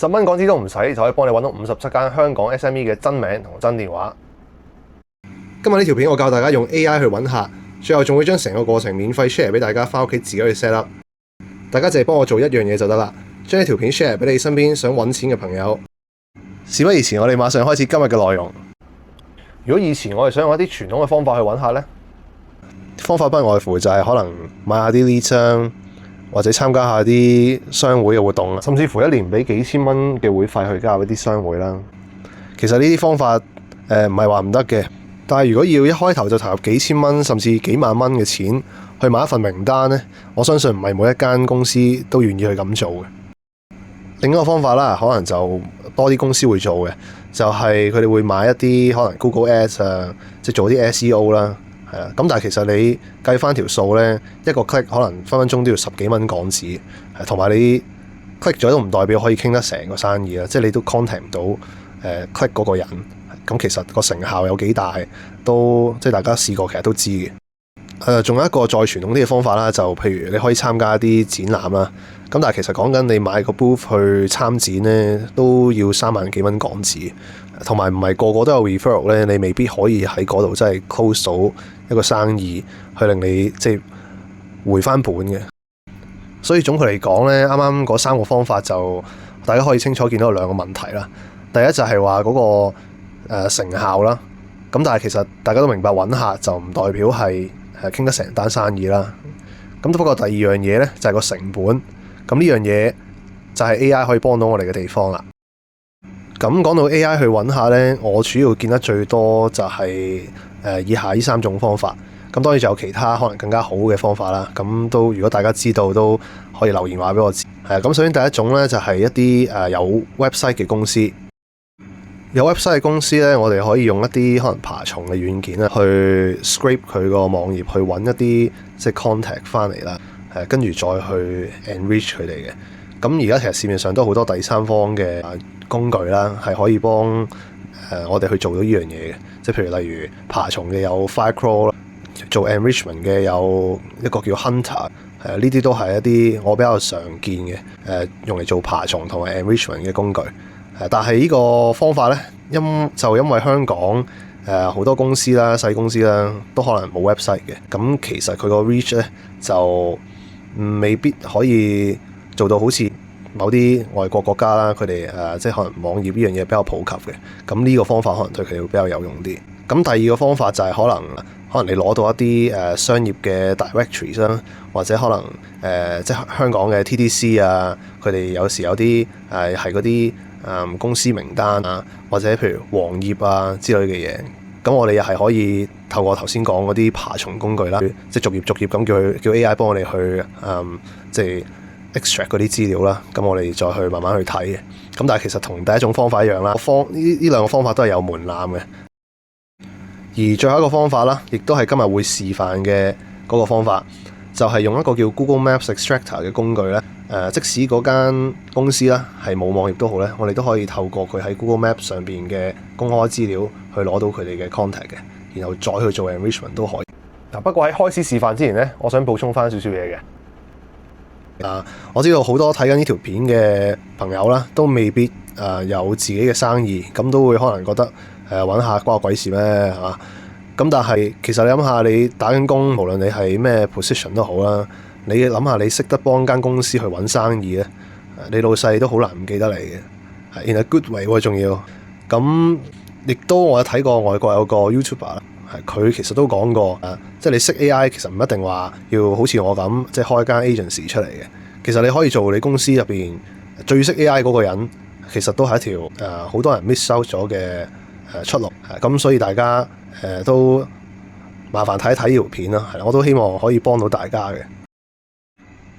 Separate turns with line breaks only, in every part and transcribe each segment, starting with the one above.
10蚊港紙都唔使，就可以幫你揾到57間香港 SME 嘅真名同真電話。今日呢條片我教大家用 AI 去揾客，最後仲會將成個過程免費 share 俾大家翻屋企自己去 set up。大家淨係幫我做一樣嘢就得啦，將呢條片 share 俾你身邊想揾錢嘅朋友。事不宜遲，我哋馬上開始今日嘅內容。如果以前我哋想用一啲傳統嘅方法去揾客呢，方法不外乎就係可能買下啲 lead，或者參加下啲商會嘅活動，甚至乎一年俾幾千蚊嘅會費去加入一啲商會啦。其實呢啲方法唔係話唔得嘅，但係如果要一開頭就投入幾千蚊甚至幾萬蚊嘅錢去買一份名單呢，我相信唔係每一間公司都願意去咁做嘅。另一個方法啦，可能就多啲公司會做嘅，就係佢哋會買一啲可能 Google Ads 啊，即係做啲 SEO 啦，係啦。咁但係其實你計翻條數呢，一個 click 可能分分鐘都要10幾蚊港紙，同埋你 click 咗都唔代表可以傾得成個生意啦，即係你都 contact 唔到click 嗰個人。咁其實個成效有幾大，都即係大家試過其實都知嘅。仲有一個再傳統啲嘅方法啦，就譬如你可以參加一啲展覽啦。咁但係其實講緊你買個 booth 去參展呢，都要3萬幾蚊港紙，同埋唔係個個都有 referral 呢，你未必可以喺嗰度真係 close 到一個生意，去令你即係回翻本嘅。所以總括嚟講呢，啱啱嗰3個方法就大家可以清楚見到有2個問題啦。第一就係話嗰個成效啦。咁但係其實大家都明白揾客就唔代表係傾得成單生意啦。咁不過第二樣嘢呢，就係個成本。咁呢樣嘢就係 AI 可以幫到我哋嘅地方啦。咁講到 AI 去揾客呢，我主要見得最多就係以下呢3種方法。咁當然仲有其他可能更加好嘅方法啦。咁都如果大家知道都可以留言話俾我知。咁首先第一種呢，就係一啲有 website 嘅公司。有 website 嘅公司呢，我哋可以用一啲可能爬蟲嘅軟件去 scrape 佢個網頁，去揾一啲即係 contact 翻嚟啦。跟住再去 enrich 佢哋嘅。咁而家其實市面上都好多第三方嘅工具啦，係可以幫我哋去做到呢樣嘢嘅。即係譬如例如爬蟲嘅有 Firecrawl 啦，做 enrichment 嘅有一個叫 Hunter。呢啲都係一啲我比較常見嘅用嚟做爬蟲同埋 enrichment 嘅工具。但係呢個方法呢，因為香港好多公司啦、細公司啦，都可能冇 website 嘅。咁其實佢個 reach 呢，就未必可以做到好似某啲外國國家啦，佢哋即係可能網頁呢樣嘢比較普及嘅。咁呢個方法可能對佢哋會比較有用啲。咁第二個方法就係可能你攞到一啲商業嘅 directories 啦，或者可能即係香港嘅 TDC 啊，佢哋有時有啲係嗰啲公司名單啊，或者譬如黃頁啊之類嘅嘢。咁我哋又係可以透過頭先講嗰啲爬蟲工具啦，即係逐頁咁叫 AI 幫我哋去即係 extract 嗰啲資料啦。咁我哋再去慢慢去睇嘅。咁但係其實同第一種方法一樣啦，呢2個方法都係有門檻嘅。而最後一個方法啦，亦都係今日會示範嘅嗰個方法，就係用一個叫 Google Maps Extractor 嘅工具咧。即使嗰間公司啦係冇網頁都好咧，我哋都可以透過佢喺 Google Maps 上邊嘅公開資料去攞到佢哋嘅 contact 嘅，然後再去做 enrichment 都可以。不過喺開始示範之前呢，我想補充翻少少嘢嘅。我知道好多睇緊呢條片嘅朋友啦，都未必有自己嘅生意，咁都會可能覺得揾下關我鬼事咩係嘛？咁但係其實你諗下，你打緊工，無論你係咩 position 都好啦。你諗下，你識得幫間公司去揾生意咧，你老細都好難唔記得你嘅。In a good way 喎，仲要咁，亦都我有睇過外國有個 YouTuber，佢其實都講過，即係你識 AI 其實唔一定話要好似我咁，即係開一間 agency 出嚟嘅。其實你可以做你公司入邊最識 AI 嗰個人，其實都係一條好多人 miss out 咗嘅出路。咁所以大家都麻煩睇一睇呢條片啦。我都希望可以幫到大家嘅。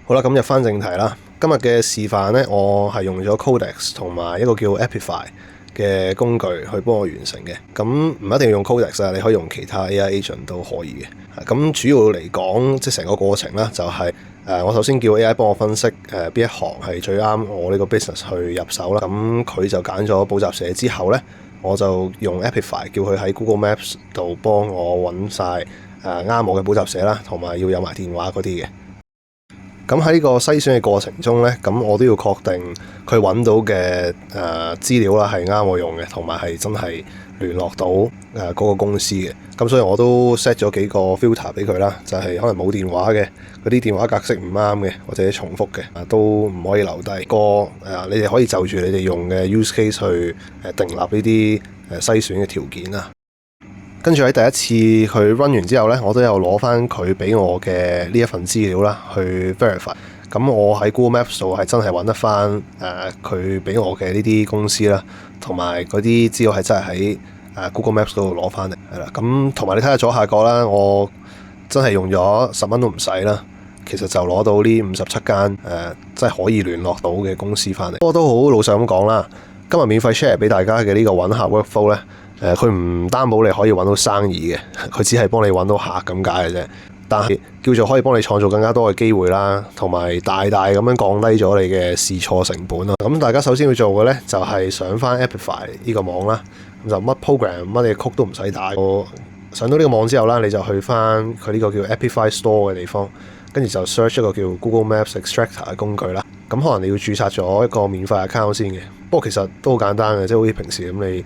好啦，咁入翻正題啦。今日嘅示範呢，我係用咗 Codex 同埋一個叫 Epify 嘅工具去幫我完成嘅。咁唔一定要用 Codex 啊，你可以用其他 AI agent 都可以嘅。咁主要嚟講，即係成個過程啦，就係我首先叫 AI 幫我分析邊一行係最啱我呢個 business 去入手啦。咁佢就揀咗補習社之後呢，我就用 Epify 叫佢喺 Google Maps 度幫我揾晒啱我嘅補習社啦，同埋要有埋電話嗰啲嘅。咁喺呢個篩選嘅過程中呢，咁我都要確定佢揾到嘅資料啦係啱我用嘅，同埋係真係聯絡到嗰個公司嘅。咁所以我都 set 咗幾個 filter 俾佢啦，就係可能冇電話嘅，嗰啲電話格式唔啱嘅，或者重複嘅都唔可以留低。你哋可以就住你哋用嘅 use case 去訂立呢啲篩選嘅條件啦。跟住喺第一次佢 run 完之後呢，我都有攞翻佢俾我嘅呢一份資料啦，去 verify。咁我喺 Google Maps 度係真係揾得翻佢俾我嘅呢啲公司啦，同埋嗰啲資料係真係喺Google Maps 度攞翻嚟，係啦。咁同埋你睇下左下角啦，我真係用咗10蚊都唔使啦，其實就攞到呢57間真係可以聯絡到嘅公司翻嚟。不過都好老實咁講啦，今日免費 share 俾大家嘅呢個揾客 workflow 呢。佢唔擔保你可以揾到生意嘅，佢只係幫你揾到客咁解嘅啫。但係叫做可以幫你創造更加多嘅機會啦，同埋大大咁樣降低咗你嘅試錯成本咯。咁大家首先要做嘅呢，就係上翻 Apify 呢個網啦，咁就乜 program 乜嘢曲都唔使打。上到呢個網之後啦，你就去翻佢呢個叫 Apify Store 嘅地方，跟住就 search 一個叫 Google Maps Extractor 嘅工具啦。咁可能你要註冊咗一個免費 account 先嘅，不過其實都好簡單嘅，即係好似平時咁你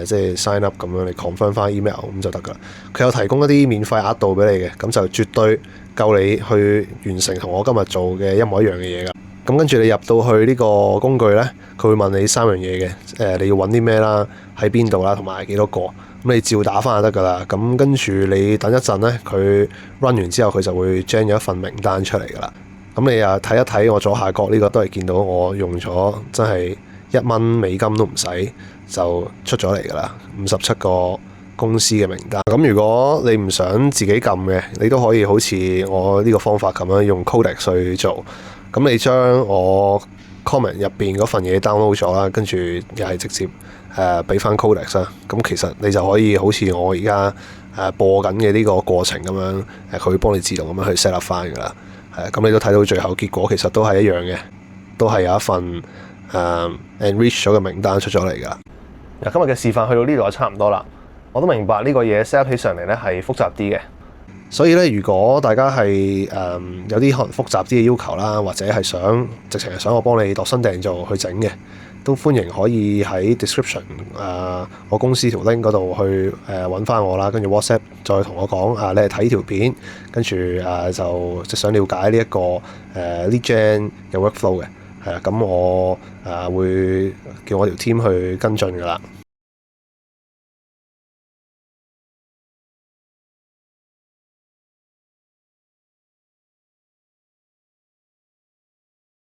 即係 sign up 咁樣，你 confirm 翻 email 咁就得噶啦。佢有提供一啲免費額度俾你嘅，咁就絕對夠你去完成同我今日做嘅一模一樣嘅嘢噶。咁跟住你入到去呢個工具呢，佢會問你3樣嘢嘅，你要揾啲咩啦，喺邊度啦，同埋幾多個。咁你照打翻就得噶啦。咁跟住你等一陣呢，佢 run 完之後，佢就會 generate 一份名單出嚟噶啦。咁你睇一睇我左下角呢個都係見到我用咗真係1蚊美金都唔使就出咗嚟㗎啦，57個公司嘅名單。咁如果你唔想自己撳嘅，你都可以好似我呢個方法咁樣用 Codex 去做。咁你將我 comment 入邊嗰份嘢 download 咗啦，跟住又係直接俾翻 Codex 啦。咁其實你就可以好似我而家播緊嘅呢個過程咁樣，佢會幫你自動咁樣去 set up 翻㗎啦。咁你都睇到最後結果其實都係一樣嘅，都係有一份enrich 咗嘅名單出咗嚟㗎。今日嘅示範去到呢度就差唔多啦。我都明白呢個嘢 set up 起上嚟咧係複雜啲嘅，所以咧如果大家係有啲可能複雜啲嘅要求啦，或者係直情係想我幫你度身訂造去整嘅，都歡迎可以喺 description 我公司條 link 嗰度去揾翻我啦，跟住 WhatsApp 再同我講你係睇條片，跟住就即想了解呢一個lead gen 嘅 workflow 嘅，係啦，咁我會叫我條 team 去跟進㗎啦。